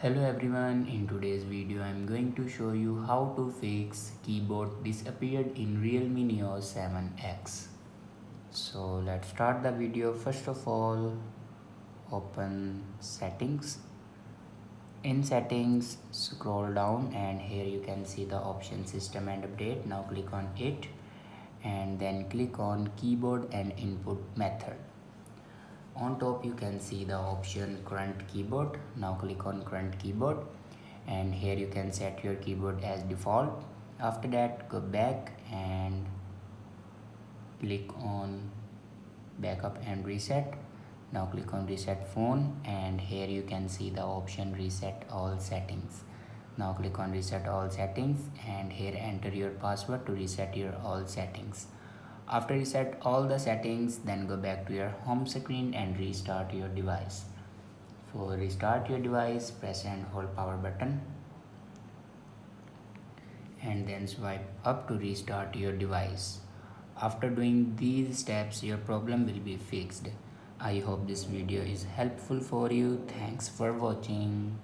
Hello everyone, in today's video I am going to show you how to fix keyboard disappeared in Realme Neo 7X. So let's start the video. First of all, open settings. In settings, scroll down and here you can see the option system and update. Now click on it and then click on keyboard and input method. On top you can see the option current keyboard. Now click on current keyboard and here you can set your keyboard as default. After that, go back and click on backup and reset. Now click on reset phone and here you can see the option reset all settings. Now click on reset all settings and here enter your password to reset your all settings. After reset all the settings, then go back to your home screen and restart your device. For restart your device, press and hold power button and then swipe up to restart your device. After doing these steps, your problem will be fixed. I hope this video is helpful for you. Thanks for watching.